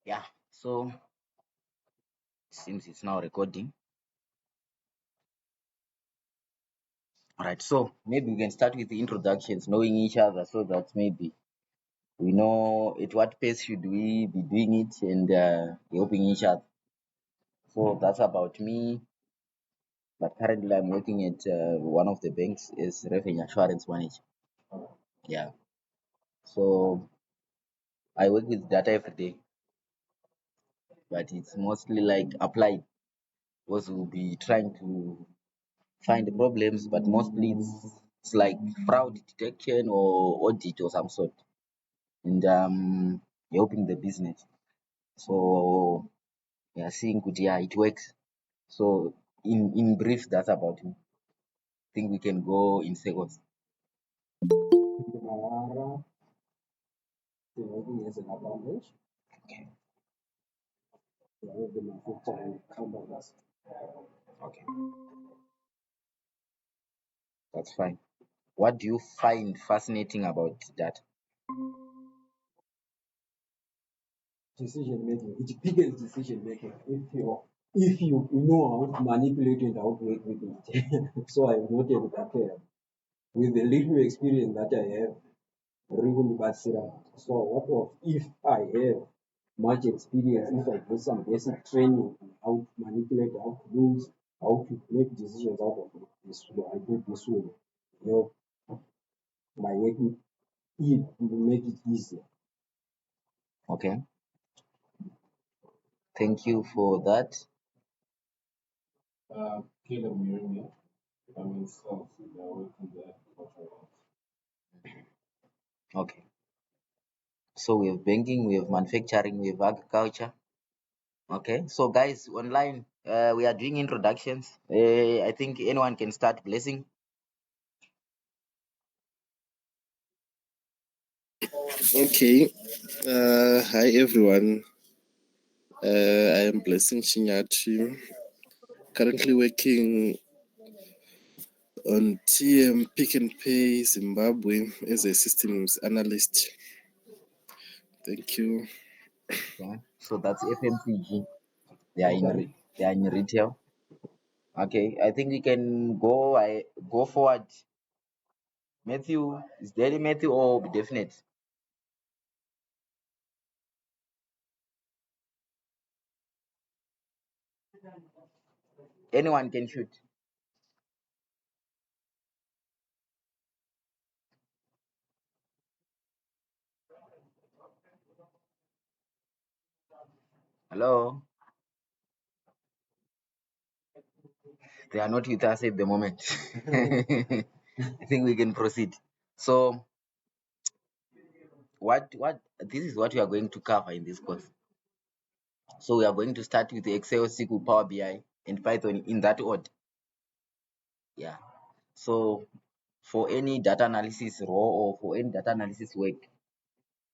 Yeah, so since it's now recording, all right. So maybe we can start with the introductions, knowing each other, so that maybe we know at what pace should we be doing it and helping each other. So that's about me. But currently, I'm working at one of the banks as revenue assurance manager. Yeah. So I work with data every day, but it's mostly like applied because we'll be trying to find the problems, but mostly it's like fraud detection or audit or some sort, and helping the business. So yeah, seeing good, yeah, it works. So in brief, that's about me. I think we can go in seconds. Malara working as an advantage Okay, of the manufacturing companies. okay, that's fine. What do you find fascinating about that? Decision making, it biggest decision making if you know how to manipulate and how to work with it. So I've noted that with the little experience that I have, really Basira. So what of if I have much experience, if I get some basic training on how to manipulate, how to use, how to make decisions out of it, this way, I think this will help my working it will make it easier. Okay, thank you for that. Caleb Mirimia, I'm in South, we are working there for sure. Okay, so we have banking, we have manufacturing, we have agriculture. Okay, so guys, online, we are doing introductions. I think anyone can start blessing. Okay. Hi everyone. I am Blessing Chinyati. Currently working on TM Pick and Pay Zimbabwe as a systems analyst. Thank you. Yeah, so that's FMCG. They are in retail. Okay, I think we can go. I go forward. Matthew, is there any Matthew or be definite? Anyone can shoot. Hello, they are not with us at the moment. I think we can proceed. So, what this is what we are going to cover in this course. So we are going to start with Excel, SQL, Power BI, and Python in that order. Yeah. So for any data analysis role or for any data analysis work,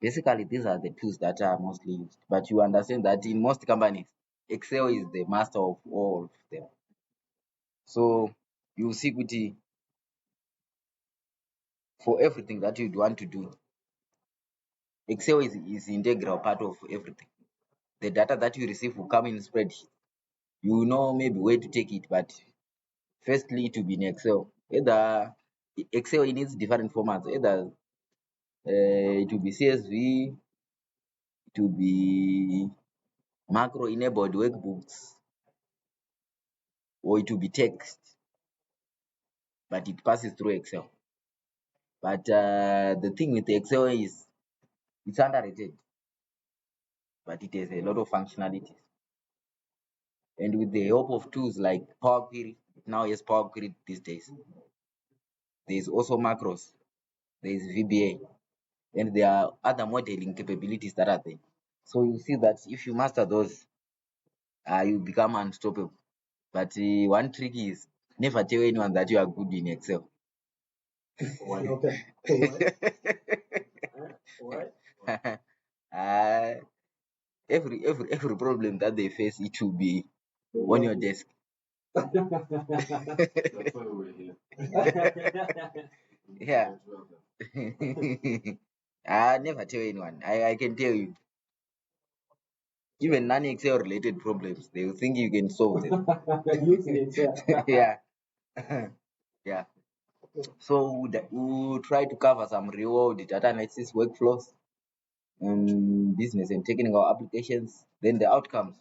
basically these are the tools that are mostly used. But you understand that in most companies, Excel is the master of all of them. So you see, Kuti, for everything that you'd want to do, Excel is integral part of everything. The data that you receive will come in spreadsheet. You know maybe where to take it, but firstly to be in Excel. Either Excel in its different formats, either it will be CSV, it will be macro enabled workbooks, or it will be text, but it passes through Excel. But the thing with Excel is it's underrated, but it has a lot of functionalities. And with the help of tools like Power Query, now yes, Power Query these days, there's also macros, there's VBA, and there are other modeling capabilities that are there. So you see that if you master those, you become unstoppable. But one trick is never tell anyone that you are good in Excel. Why? Okay. Why? uh, every problem that they face, it will be on your desk. That's why we're here. Yeah. I never tell anyone. I can tell you. Even non-Excel related problems, they will think you can solve them. Using Excel. Yeah. Yeah. So we try to cover some real world data analysis workflows, business and technical applications. Then the outcomes: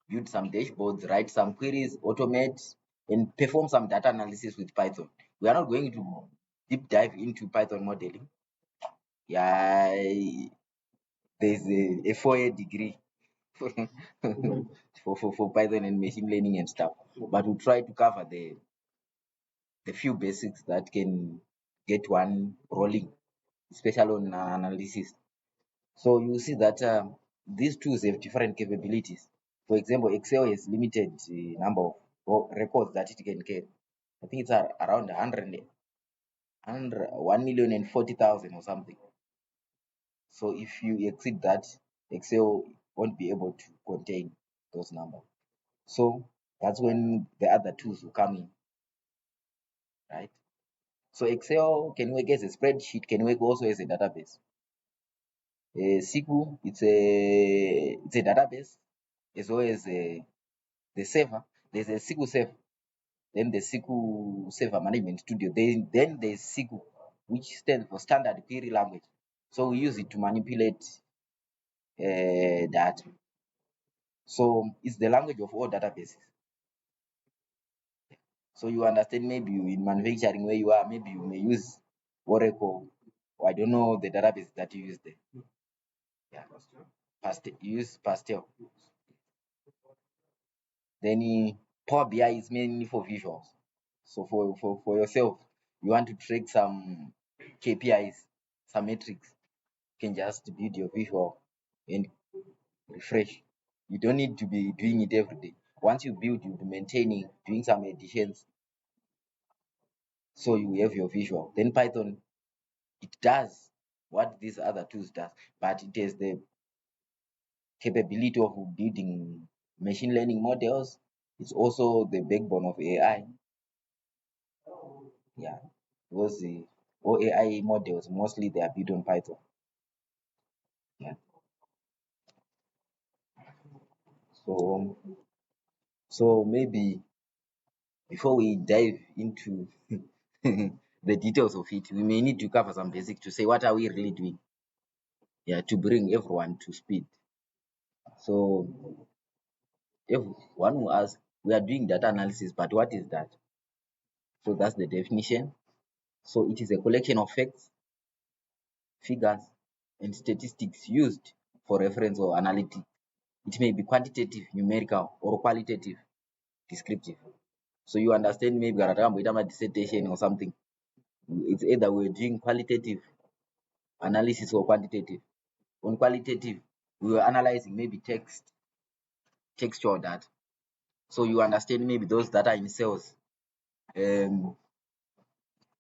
build some dashboards, write some queries, automate, and perform some data analysis with Python. We are not going to deep dive into Python modeling. Yeah, there's a 4-year degree for Python and machine learning and stuff. But we try to cover the few basics that can get one rolling, especially on analysis. So you see that these tools have different capabilities. For example, Excel has limited number of records that it can carry. I think it's around 1,040,000 or something. So if you exceed that, Excel won't be able to contain those numbers. So that's when the other tools will come in, right? So Excel can work as a spreadsheet, can work also as a database. SQL, it's a database as well as the server. There's a SQL server, then the SQL Server Management Studio. Then there's SQL, which stands for Standard Query Language. So we use it to manipulate data. So it's the language of all databases. So you understand, maybe in manufacturing where you are, maybe you may use Oracle, or I don't know the database that you use there. Yeah, you use Pastel. Then Power BI is mainly for visuals. So for yourself, you want to track some KPIs, some metrics, you can just build your visual and refresh. You don't need to be doing it every day. Once you build, you'll be maintaining, doing some additions, so you have your visual. Then Python, it does what these other tools does, but it has the capability of building machine learning models. It's also the backbone of AI. Yeah, because all AI models mostly they are built on Python. Yeah. So maybe before we dive into the details of it, we may need to cover some basics to say what are we really doing. Yeah, to bring everyone to speed. So if one will ask, we are doing data analysis, but what is that? So that's the definition. So it is a collection of facts, figures, and statistics used for reference or analytics. It may be quantitative, numerical, or qualitative, descriptive. So you understand, maybe a dissertation or something. It's either we're doing qualitative analysis or quantitative. On qualitative, we were analyzing maybe textual data. So you understand, maybe those data in cells.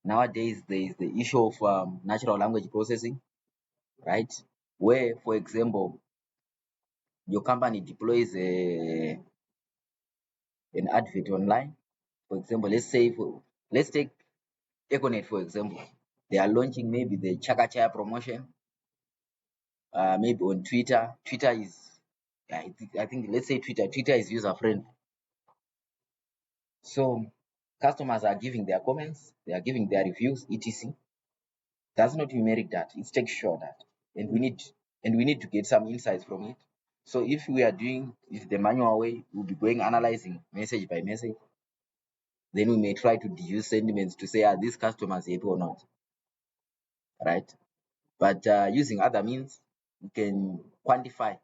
Nowadays, there is the issue of natural language processing, right? Where, for example, your company deploys an advert online. For example, let's take Econet, for example. They are launching maybe the Chaka Chaya promotion, maybe on Twitter. Twitter is, I think, let's say Twitter is user friendly. So customers are giving their comments, they are giving their reviews, etc. That's not numeric data, it's textual data, and we need to get some insights from it. So if we are doing it the manual way, we'll be going analyzing message by message. Then we may try to deduce sentiments to say, are these customers happy or not, right? But using other means, we can quantify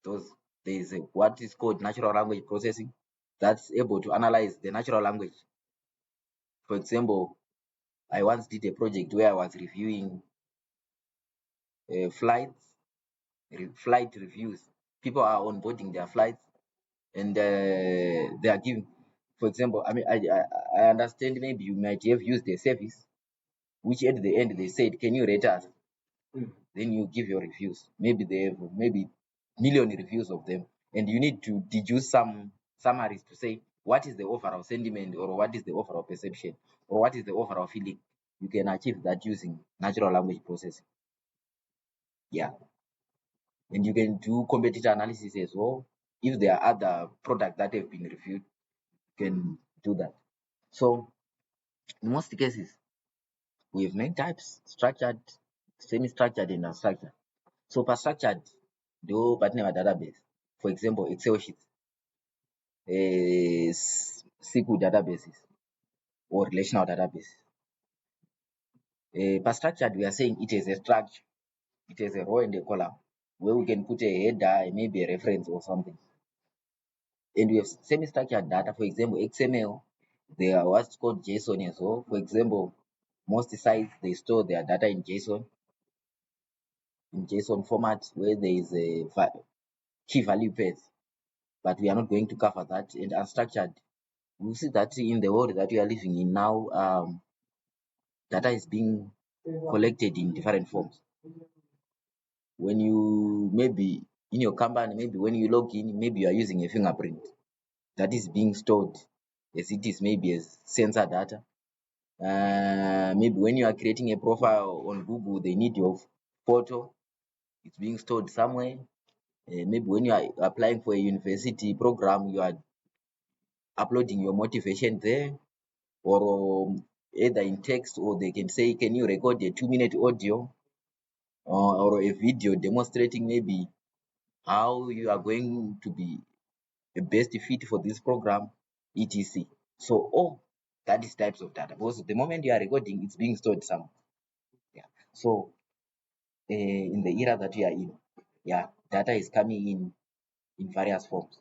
those. There is what is called natural language processing that's able to analyze the natural language. For example, I once did a project where I was reviewing flight reviews. People are onboarding their flights, and they are giving. For example, I mean, I understand, maybe you might have used a service, which at the end they said, "Can you rate us?" Then you give your reviews. Maybe they have maybe million reviews of them, and you need to deduce some summaries to say what is the overall sentiment, or what is the overall perception, or what is the overall feeling. You can achieve that using natural language processing. Yeah. And you can do competitor analysis as well. If there are other products that have been reviewed, you can do that. So in most cases, we have main types: structured, semi-structured, and unstructured. So per structured, do partner database. For example, Excel sheets, SQL databases, or relational databases. Per structured, we are saying it is a structure. It has a row and a column where we can put a header, maybe a reference or something. And we have semi-structured data, for example, XML. They are what's called JSON as well. For example, most sites they store their data in JSON format where there is a key value pairs. But we are not going to cover that. And unstructured, we see that in the world that we are living in now, data is being collected in different forms. When you maybe in your company, maybe when you log in, maybe you are using a fingerprint that is being stored as it is maybe as sensor data. Maybe when you are creating a profile on Google, they need your photo. It's being stored somewhere. Maybe when you are applying for a university program, you are uploading your motivation there, or either in text, or they can say, can you record a 2-minute audio or a video demonstrating maybe how you are going to be the best fit for this program, etc. So that is types of data, because the moment you are recording, it's being stored somewhere. Yeah. So in the era that we are in, data is coming in various forms,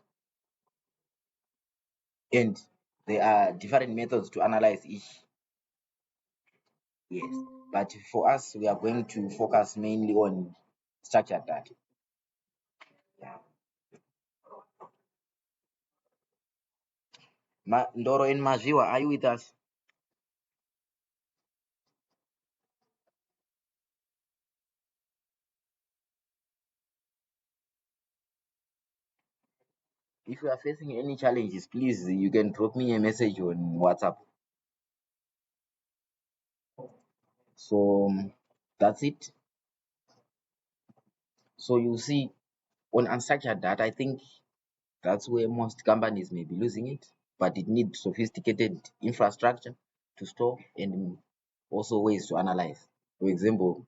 and there are different methods to analyze each. Yes, but for us, we are going to focus mainly on structured data. Yeah. Ndoro and Majiwa, are you with us? If you are facing any challenges, please, you can drop me a message on WhatsApp. So that's it. So you see, on unstructured data, I think that's where most companies may be losing it, but it needs sophisticated infrastructure to store and also ways to analyze. For example,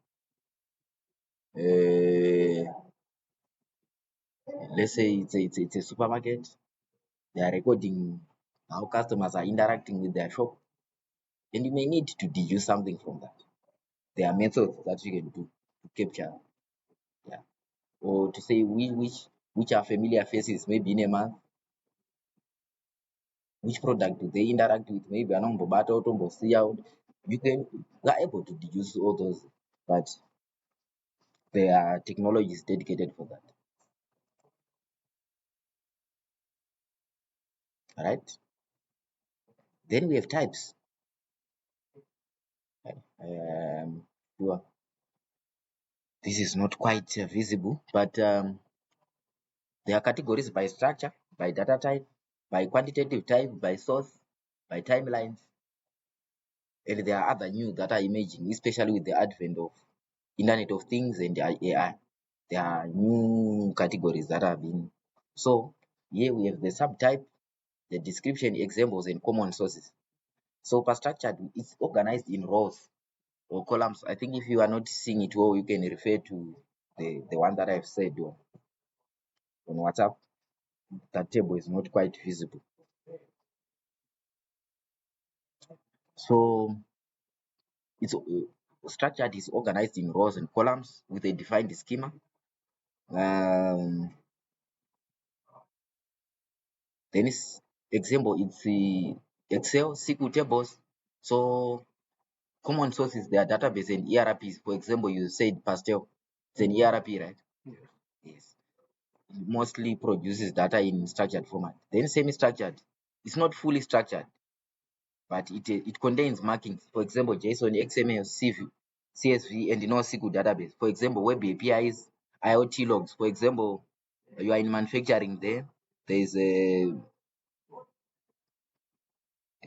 let's say it's a supermarket. They are recording how customers are interacting with their shop, and you may need to deduce something from that. There are methods that you can do to capture, yeah, or to say which are familiar faces, maybe in a month. Which product do they interact with? Maybe anombobata otombosiya. You are able to deduce all those, but there are technologies dedicated for that. Right? Then we have types. Sure. This is not quite visible, but there are categories by structure, by data type, by quantitative type, by source, by timelines, and there are other new that are emerging, especially with the advent of Internet of Things and AI. There are new categories that have been. So here we have the subtype, the description, examples, and common sources. So per structured, it's organized in rows or columns. I think if you are not seeing it well, you can refer to the one that I've said on WhatsApp. That table is not quite visible. So it's structured is organized in rows and columns with a defined schema. Then is example, it's the Excel, SQL tables. So common sources, their database and ERPs. For example, you said Pastel, it's an ERP, right? Yes. It mostly produces data in structured format. Then semi-structured, it's not fully structured, but it contains markings. For example, JSON, XML, CSV, and NoSQL database. For example, web APIs, IoT logs. For example, you are in manufacturing there is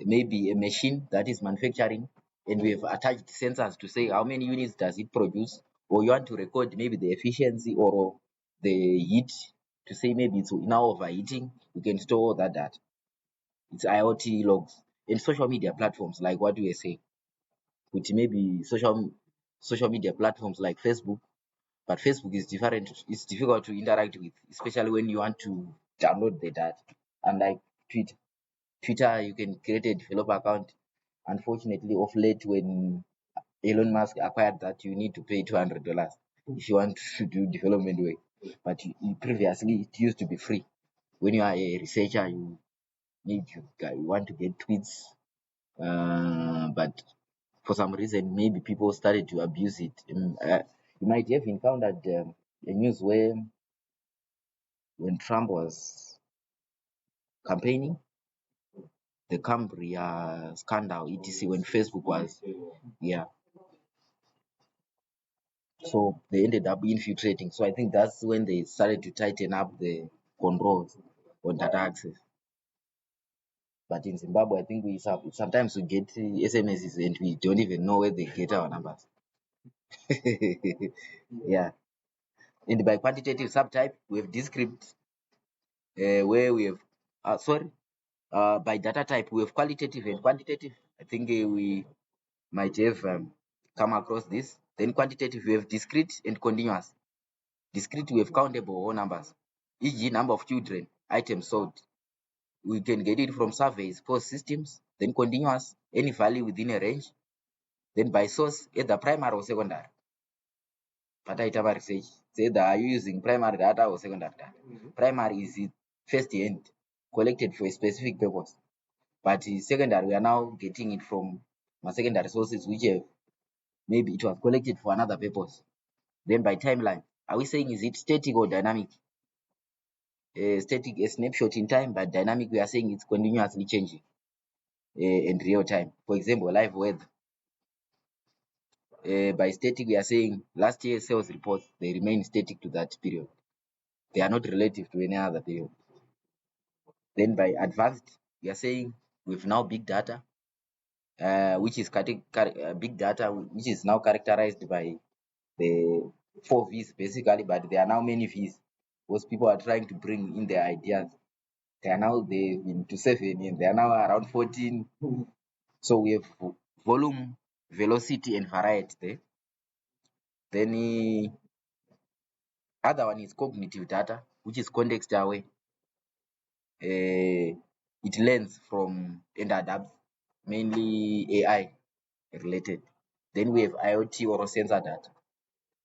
maybe a machine that is manufacturing, and we have attached sensors to say how many units does it produce, or you want to record maybe the efficiency or the heat to say maybe it's now overheating, we can store that data. It's IoT logs and social media platforms like what we were saying, with maybe social media platforms like Facebook. But Facebook is different. It's difficult to interact with, especially when you want to download the data. Unlike Twitter. Twitter, you can create a developer account. Unfortunately, of late, when Elon Musk acquired that, you need to pay $200 if you want to do development work. But previously, it used to be free. When you are a researcher, you want to get tweets, but for some reason, maybe people started to abuse it. You might have encountered a news where when Trump was campaigning, the Cambria scandal, etc., when Facebook was, yeah. So they ended up infiltrating. So I think that's when they started to tighten up the controls on data access. But in Zimbabwe, I think sometimes we get SMSs and we don't even know where they get our numbers. Yeah. And by quantitative subtype, we have descript, where we have, by data type, we have qualitative and quantitative. I think we might have come across this. Then quantitative, we have discrete and continuous. Discrete, we have countable whole numbers, e.g. number of children, items sold. We can get it from surveys, post systems. Then continuous, any value within a range. Then by source, either primary or secondary. Pataita research, say that are you using primary data or secondary data? Primary is first hand, collected for a specific purpose. But secondary, we are now getting it from secondary sources, which have, maybe it was collected for another purpose. Then by timeline, are we saying is it static or dynamic? Static, a snapshot in time, but dynamic, we are saying it's continuously changing in real time. For example, live weather. By static, we are saying last year's sales reports, they remain static to that period. They are not relative to any other period. Then by advanced, we are saying we've now big data, which is big data, which is now characterized by the 4 V's basically, but there are now many V's because people are trying to bring in their ideas. They've been to 7 and they are now around 14. So we have volume, velocity, and variety there. Then the other one is cognitive data, which is context aware. It learns from and adapts, mainly AI related. Then we have IoT or sensor data.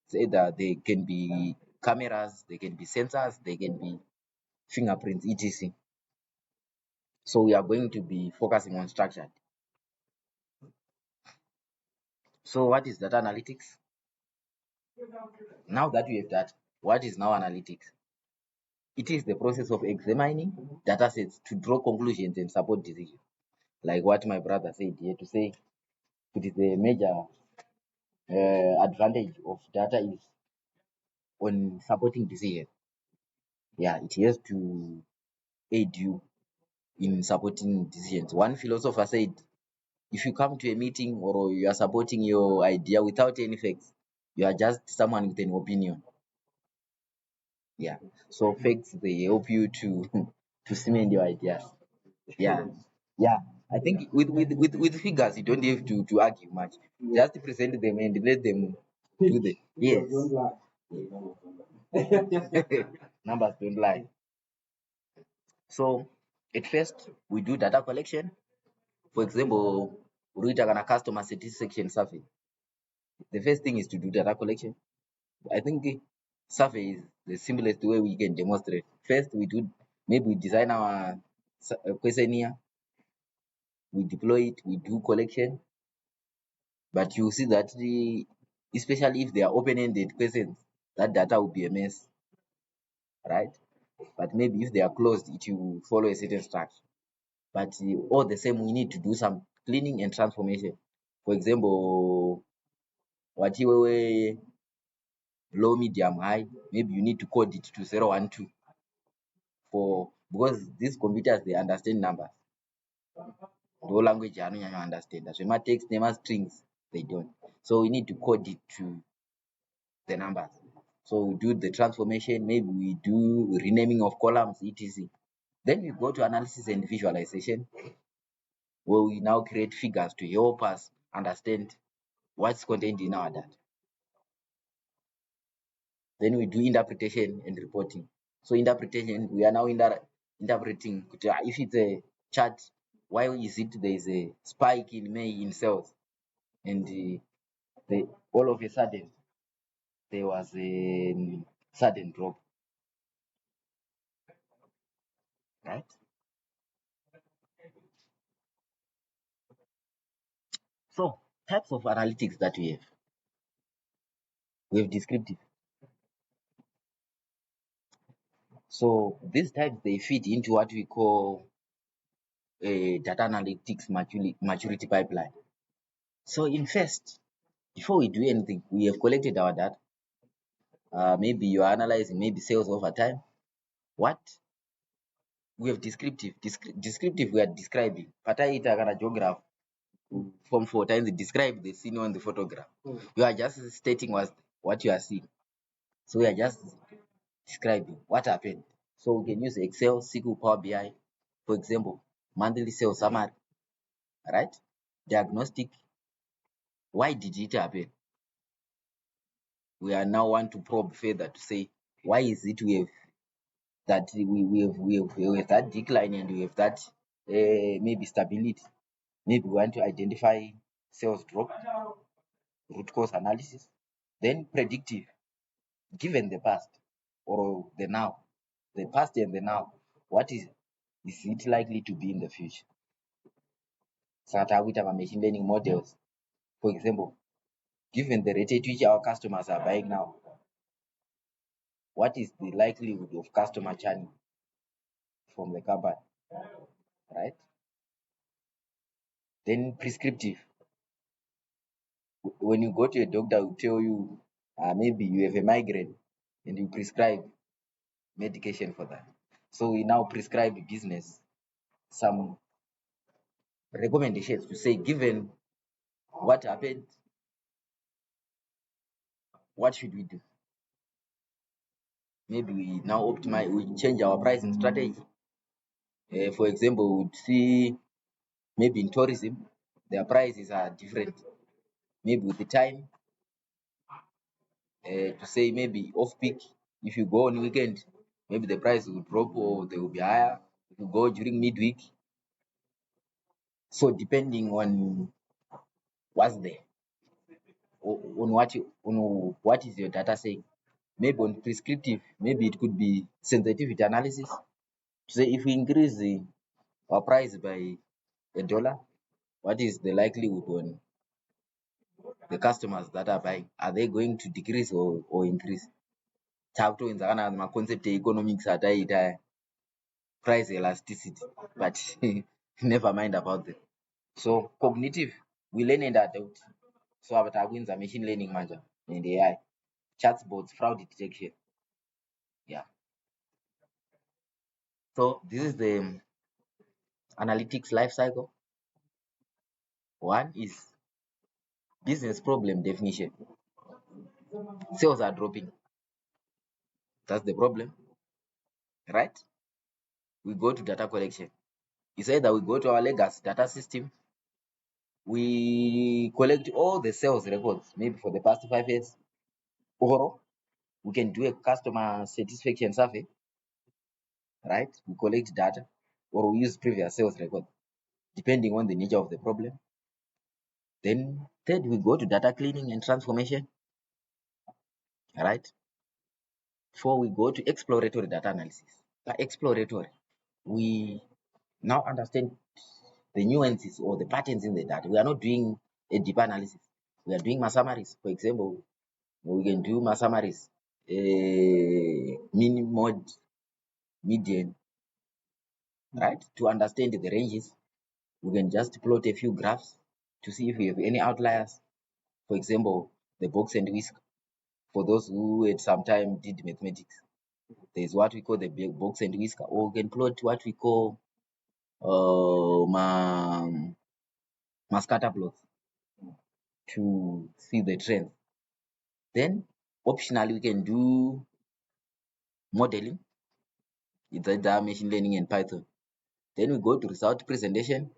So either they can be cameras, they can be sensors, they can be fingerprints, etc. So we are going to be focusing on structured. So what is data analytics? Now that we have that, what is now analytics? It is the process of examining data sets to draw conclusions and support decisions. Like what my brother said here, to say it is the major advantage of data is on supporting decisions. Yeah, it has to aid you in supporting decisions. One philosopher said, if you come to a meeting or you are supporting your idea without any facts, you are just someone with an opinion. Yeah. So facts, they help you to to cement your ideas. Yeah. Yeah. I think with figures you don't have to argue much. Just present them and let them do the yes. Don't lie. Numbers don't lie. So at first we do data collection. For example, we do a customer satisfaction survey. The first thing is to do data collection. I think survey is the simplest way we can demonstrate. First, we design our questionnaire, we deploy it, we do collection, but you see that especially if they are open-ended questions, that data will be a mess, right? But maybe if they are closed, it will follow a certain structure. But all the same, we need to do some cleaning and transformation. For example, what you were low, medium, high, maybe you need to code it to 012 because these computers, they understand numbers. The whole language you understand. That's when my text, strings, they don't. So we need to code it to the numbers. So we do the transformation, maybe we do renaming of columns, etc. Then we go to analysis and visualization, where we now create figures to help us understand what's contained in our data. Then we do interpretation and reporting. So interpretation, we are now interpreting if it's a chart, why is it there is a spike in May in sales, and all of a sudden there was a sudden drop, right? So types of analytics that we have descriptive. So these types, they fit into what we call a data analytics maturity pipeline. So in first, before we do anything, we have collected our data. Maybe you are analyzing maybe sales over time. What we have descriptive, we are describing pataita kana geograph from 4 times describe the scene on the photograph. You are just stating what you are seeing. So we are just describing what happened. So we can use Excel, SQL, Power BI, for example, monthly sales summary, right? Diagnostic. Why did it happen? We are now want to probe further to say why is it we have that decline and we have that maybe stability. Maybe we want to identify sales drop, root cause analysis, then predictive, given the past or the now, the past and the now, what is it likely to be in the future? Sata our machine learning models, for example, given the rate at which our customers are buying now, what is the likelihood of customer churning from the company, right? Then prescriptive. When you go to a doctor, will tell you maybe you have a migraine and you prescribe medication for that. So we now prescribe business some recommendations to say, given what happened, what should we do? Maybe we now optimize, we change our pricing strategy. For example, we'd see maybe in tourism, their prices are different. Maybe with the time, to say maybe off peak, if you go on weekend, maybe the price will drop or they will be higher. If you go during midweek, so depending on what's there, on what is your data saying. Maybe on prescriptive, maybe it could be sensitivity analysis. Say if we increase our price by $1, what is the likelihood on the customers that are buying? Are they going to decrease or increase? Takutoenzana maconcept economics ataita price elasticity, but never mind about that. So cognitive, we learn and adapt. So apa takuinza machine learning manja and AI, chatbots, fraud detection. Yeah. So this is the analytics life cycle. One is business problem definition. Sales are dropping. That's the problem, right? We go to data collection. It's either we go to our legacy data system, we collect all the sales records, maybe for the past 5 years, or we can do a customer satisfaction survey, right? We collect data, or we use previous sales record, depending on the nature of the problem. Then third, we go to data cleaning and transformation, right? Four, we go to exploratory data analysis. Exploratory, we now understand the nuances or the patterns in the data. We are not doing a deep analysis. We are doing summaries. For example, we can do summaries, mean, mode, median, right? To understand the ranges, we can just plot a few graphs to see if we have any outliers. For example, the box and whisker. For those who at some time did mathematics, there's what we call the box and whisker, or we can plot what we call scatter plots to see the trend. Then Optionally, we can do modeling. It's either machine learning and Python. Then we go to result presentation.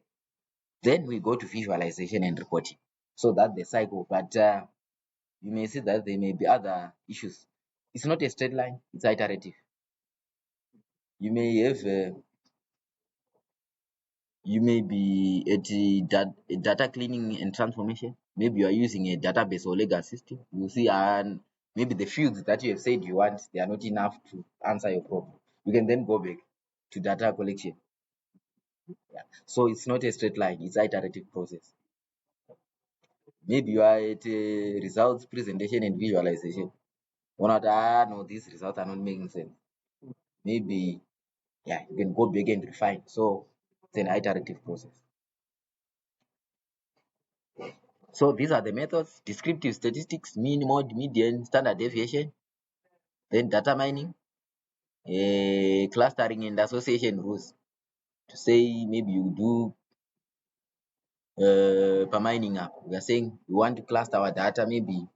Then we go to visualization and reporting. So that's the cycle. But you may see that there may be other issues. It's not a straight line. It's iterative. You may have you may be at a data cleaning and transformation. Maybe you are using a database or legacy system. You see, and maybe the fields that you have said you want, they are not enough to answer your problem. You can then go back to data collection. Yeah. So it's not a straight line. It's iterative process. Maybe you are at results presentation and visualization. One of no, these results are not making sense. Maybe, yeah, you can go back and refine. So it's an iterative process. So these are the methods: descriptive statistics, mean, mode, median, standard deviation, then data mining, clustering and association rules. To say maybe you do per mining app, we are saying we want to cluster our data maybe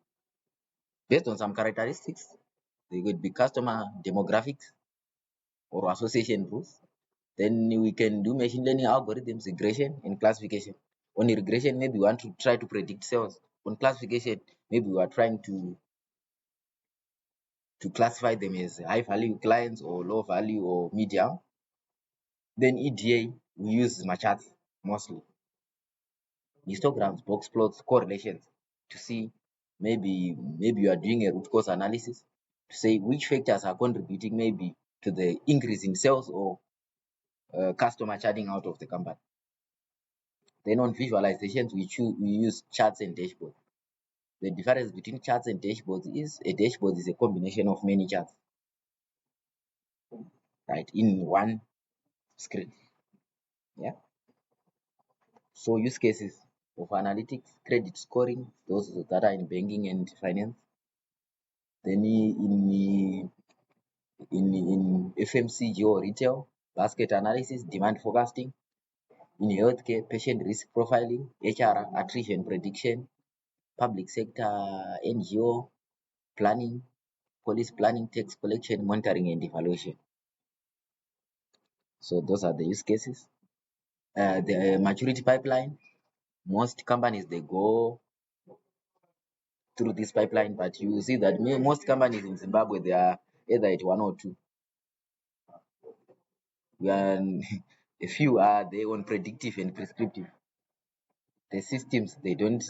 based on some characteristics. They could be customer demographics or association rules. Then we can do machine learning algorithms, regression and classification. On regression, maybe we want to try to predict sales. On classification, maybe we are trying to classify them as high value clients or low value or medium. Then EDA, we use charts mostly. Histograms, box plots, correlations to see maybe you are doing a root cause analysis to say which factors are contributing maybe to the increase in sales or customer churning out of the company. Then on visualizations, we use charts and dashboards. The difference between charts and dashboards is a dashboard is a combination of many charts, right, in one screen. Yeah. So use cases of analytics, credit scoring, those that are in banking and finance. Then in FMCG or retail, basket analysis, demand forecasting. In healthcare, patient risk profiling, HR, attrition prediction. Public sector, NGO, planning, police planning, tax collection, monitoring and evaluation. So those are the use cases. The maturity pipeline, most companies, they go through this pipeline, but you see that most companies in Zimbabwe, they are either at 1 or 2. When a few are they on predictive and prescriptive. The systems, they don't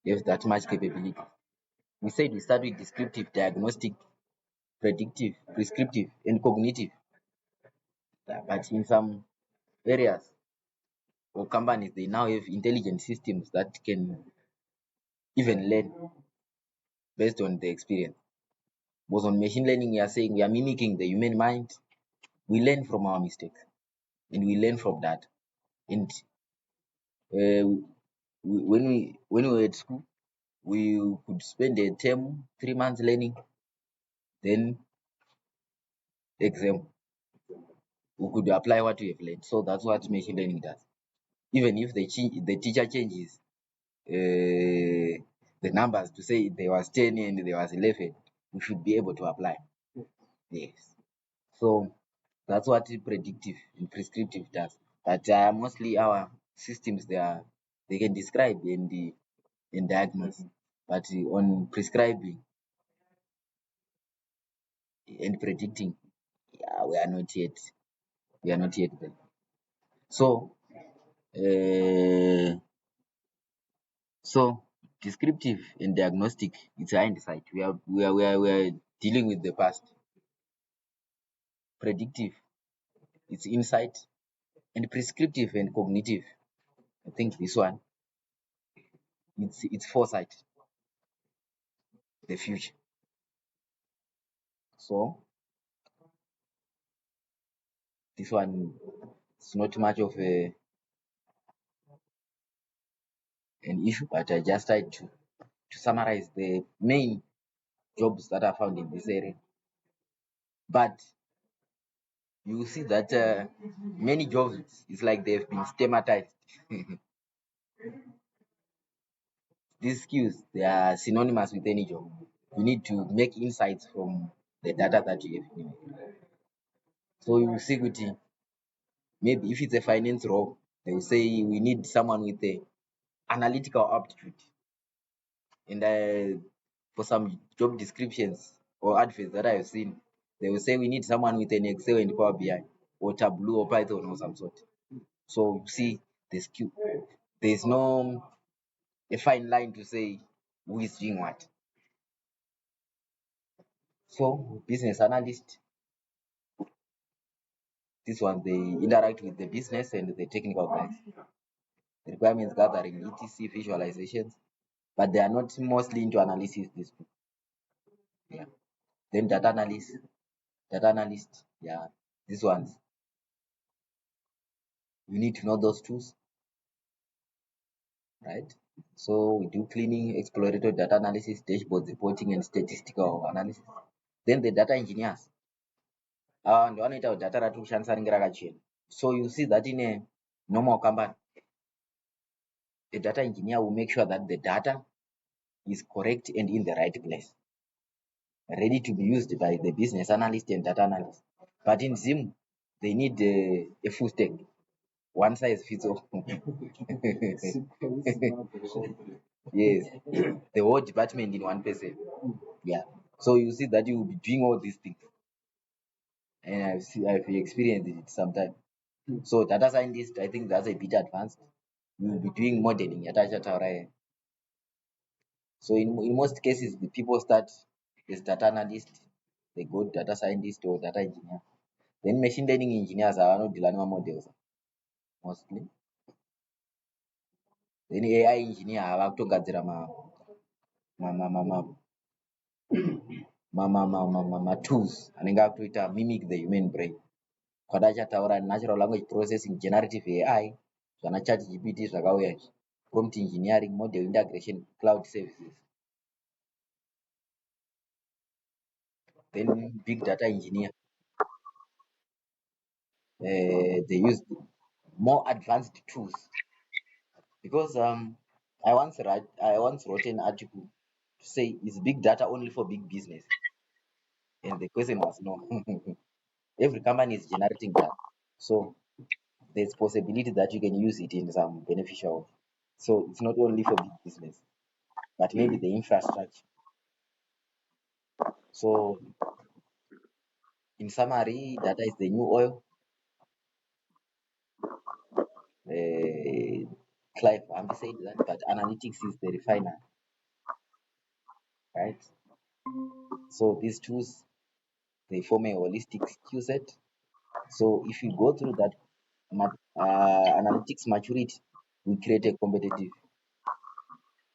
have that much capability. We said we start with descriptive, diagnostic, predictive, prescriptive, and cognitive. But in some areas or companies, they now have intelligent systems that can even learn based on the experience. Because on machine learning, we are saying we are mimicking the human mind. We learn from our mistakes and we learn from that. And when we were at school, we could spend a term, 3 months learning, then exam. We could apply what we have learned. So that's what machine learning does. Even if the teacher changes the numbers to say there was 10 and there was 11, we should be able to apply. Yes. So that's what predictive and prescriptive does. But mostly our systems, they can describe and diagnose. But on prescribing and predicting, yeah, we are not yet there. So descriptive and diagnostic, it's hindsight. We are dealing with the past. Predictive, it's insight, and prescriptive and cognitive, I think this one, it's foresight, the future. So this one, it's not much of an issue, but I just tried to summarize the main jobs that are found in this area. But you see that many jobs, it's like they've been stigmatized. These skills, they are synonymous with any job. You need to make insights from the data that you have. So you see, maybe if it's a finance role, they will say we need someone with a analytical aptitude. And for some job descriptions or adverts that I've seen, they will say we need someone with an Excel and Power BI or Tableau or Python or some sort. So you see the skill. There's no a fine line to say who is doing what. So business analyst, this one they interact with the business and the technical guys. The requirements gathering, etc, visualizations, but they are not mostly into analysis. These people. Yeah. Then data analyst, yeah, these ones. You need to know those tools, right? So we do cleaning, exploratory data analysis, dashboard reporting, and statistical analysis. Then the data engineers. Ndovanoita kuti data rati kushandisa ringe rakachena. So you see that in a normal company, the data engineer will make sure that the data is correct and in the right place, ready to be used by the business analyst and data analyst. But in Zim, they need a full stack. One size fits all. Yes, the whole department in one person. Yeah. So you see that you will be doing all these things, and I've experienced it sometimes. So data scientist, I think that's a bit advanced. You will be doing modeling at Ajatara. So in most cases, the people start as data analyst, they go data scientist or data engineer. Then machine learning engineers are not dealing with models mostly. Then AI engineer vakutogadzira tools anenge akutoita mimic the human brain. Kwatachataura natural language processing, generative AI, zvana chat GPT zvakauya izvi, prompt engineering, model integration, cloud services. Then big data engineer, they use more advanced tools because I once wrote an article to say is big data only for big business, and the question was no. Every company is generating data, so there's possibility that you can use it in some beneficial way. So it's not only for big business, but maybe the infrastructure. So in summary, data is the new oil. Clive Ambi said that, but analytics is the refiner, right? So these tools, they form a holistic skill set. So if you go through that analytics maturity, we create a competitive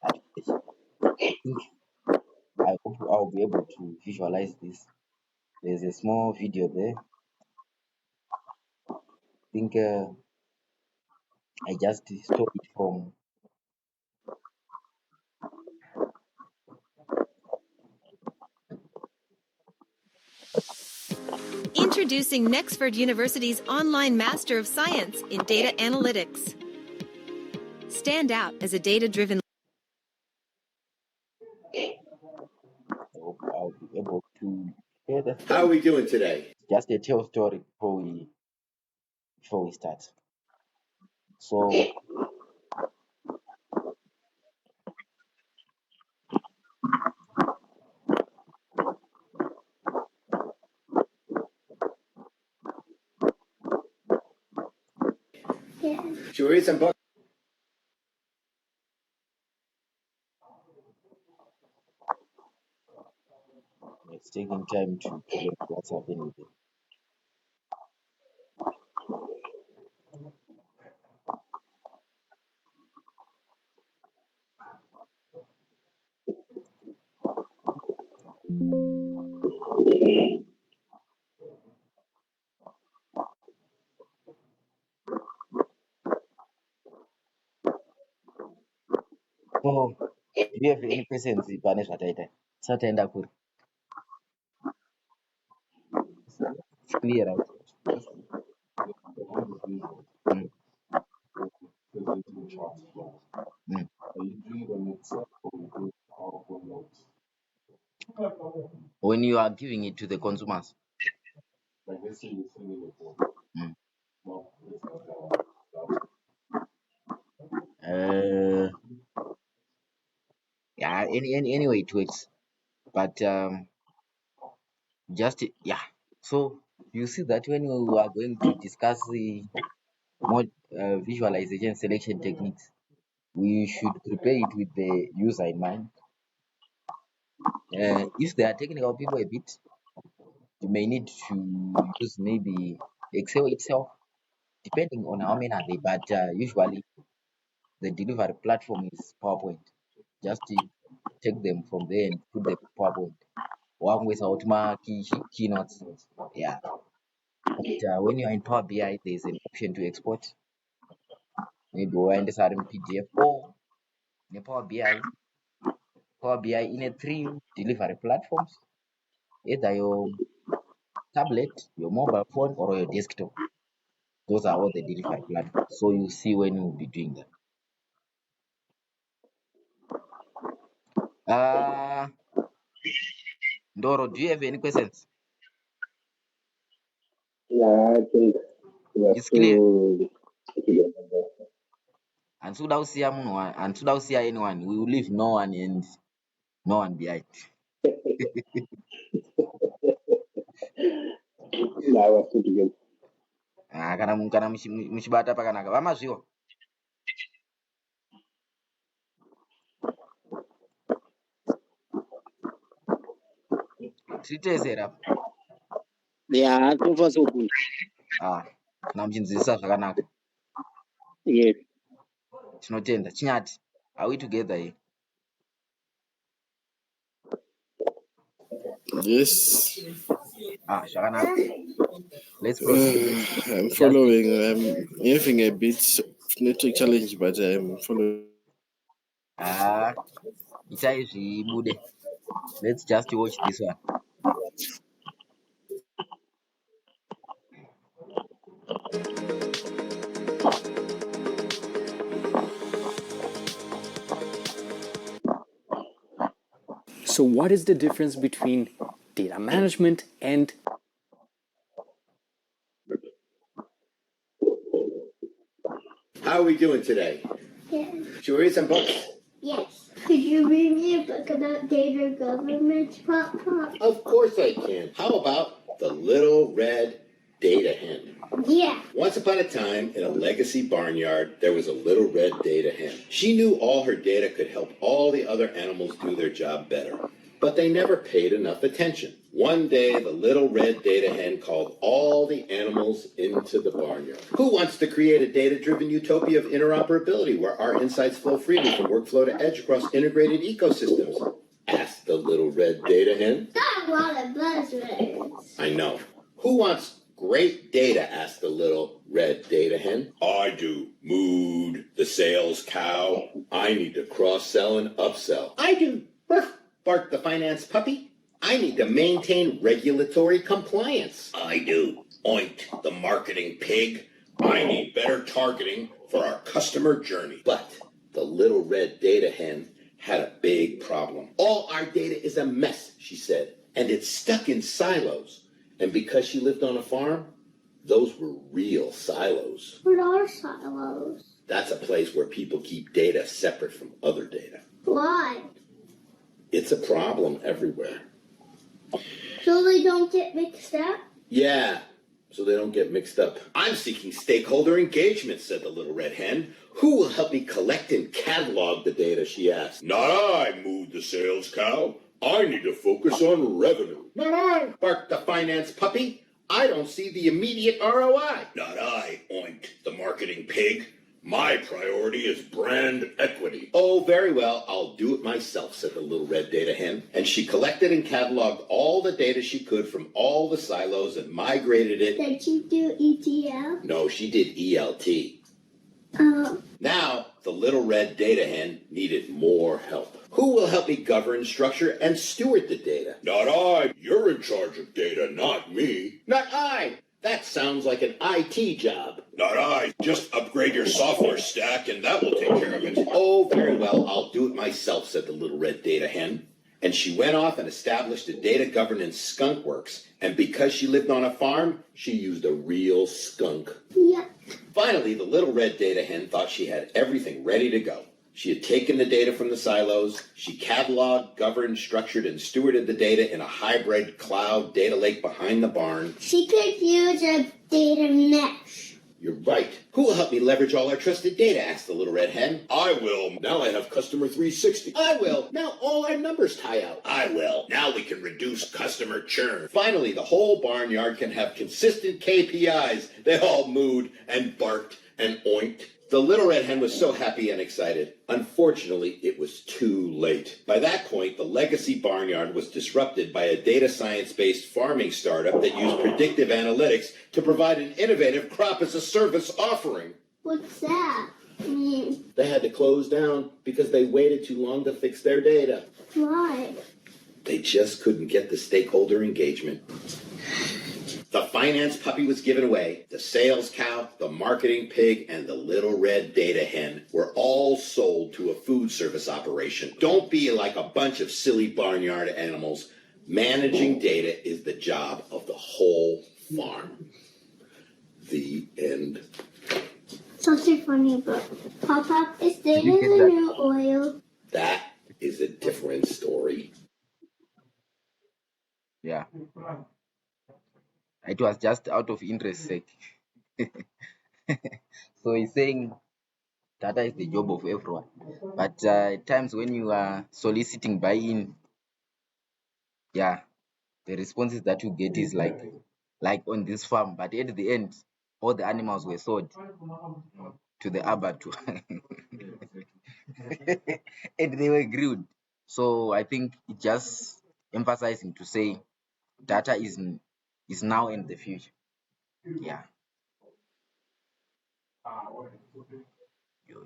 advantage. I hope I'll be able to visualize this. There's a small video there. I think I just stole it from. Introducing Nexford University's online Master of Science in Data Analytics. Stand out as a data-driven. I hope I'll be able to share the How are we doing today? just a tell story before we start. So Should we read some books? it's taking time to collect what's happening there. So do you have any questions pane zvataita? Tisataenda kuri. It's clear, right? Mm. Mm. when you are giving it to the consumers. Like let's say you're sending it for Mm. well, Yeah, anyway it works. But just yeah. So you see that when we are going to discuss the more visualization selection techniques, we should prepare it with the user in mind. If there are technical people a bit, you may need to use maybe Excel itself, depending on how many are they. But usually the delivery platform is PowerPoint. Just take them from there and put the PowerPoint. One with Outma keynotes. Yeah. But when you are in Power BI, there's an option to export. Maybe when this are in PDF or in Power BI in a 3 delivery platforms, either your tablet, your mobile phone, or your desktop. Those are all the delivery platforms. So you see when you'll be doing that. Ndoro, do you have any questions? Yeah, I think we are It's clear. still together. And so see anyone, we will leave no one and no one behind. Now we're still together. Kana muchibata pakanaka vamazviwa. Titezera. Yeah, so far so good. Kana muchinzwisisa zvakanaka. Yes. Tinotenda. Chinyati, are we together here? Yes. Zvakanaka. Let's proceed. I'm following. I'm having a bit of network challenge, but I'm following. Itai zvibude. Let's just watch this one. So what is the difference between data management and How are we doing today? Yes. Should we read some books? Yes. Could you read me a book about data governance, Pop Pop? Of course I can. How about The Little Red Data Hen? Yeah. Once upon a time, in a legacy barnyard, there was a little red data hen. She knew all her data could help all the other animals do their job better, but they never paid enough attention. One day, the little red data hen called all the animals into the barnyard. Who wants to create a data-driven utopia of interoperability where our insights flow freely from workflow to edge across integrated ecosystems? Asked the little red data hen. Got a lot of buzzwords. I know. Who wants great data? Asked the little red data hen. I do. Mood, the sales cow. I need to cross-sell and upsell. I do. Barked the finance puppy. I need to maintain regulatory compliance. I do. Oinked the marketing pig. I need better targeting for our customer journey. But the little red data hen had a big problem. All our data is a mess, she said, and it's stuck in silos. And because she lived on a farm, those were real silos. What are silos? That's a place where people keep data separate from other data. Why? It's a problem everywhere. So they don't get mixed up? Yeah, so they don't get mixed up. I'm seeking stakeholder engagement, said the little red hen. Who will help me collect and catalog the data, she asked. Not I, mooed the sales cow. I need to focus on revenue. Not I, barked the finance puppy. I don't see the immediate ROI. Not I, oinked the marketing pig. My priority is brand equity. Oh, very well. I'll do it myself, said the little red data hen. And she collected and cataloged all the data she could from all the silos and migrated it. Did she do ETL? No, she did ELT. Now, the little red data hen needed more help. Who will help me govern, structure, and steward the data? Not I. You're in charge of data, not me. Not I. That sounds like an IT job. Not I. Just upgrade your software stack and that will take care of it. Oh, very well. I'll do it myself, said the little red data hen. And she went off and established a data governance skunk works. And because she lived on a farm, she used a real skunk. Yeah. Finally, the little red data hen thought she had everything ready to go. She had taken the data from the silos, she cataloged, governed, structured, and stewarded the data in a hybrid cloud data lake behind the barn. She could use a data mesh. You're right. Who will help me leverage all our trusted data? Asked the little red hen. I will. Now I have customer 360. I will. Now all our numbers tie out. I will. Now we can reduce customer churn. Finally, the whole barnyard can have consistent KPIs. They all mooed and barked and oinked. The little red hen was so happy and excited. Unfortunately, it was too late. By that point, the legacy barnyard was disrupted by a data science-based farming startup that used predictive analytics to provide an innovative crop-as-a-service offering. What's that mean? They had to close down because they waited too long to fix their data. Why? They just couldn't get the stakeholder engagement. The finance puppy was given away, the sales cow, the marketing pig, and the little red data hen were all sold to a food service operation. Don't be like a bunch of silly barnyard animals. Managing data is the job of the whole farm. The end. Such a funny book. Papa, is data you get the that? new oil? That is a different story. Yeah. It was just out of interest sake. So he's saying data is the job of everyone. But at times when you are soliciting buy-in, yeah, the responses that you get is like on this farm. But at the end, all the animals were sold to the abattoir. And they were grilled. So I think it just emphasizing to say data is now in the future. Yeah. Yo.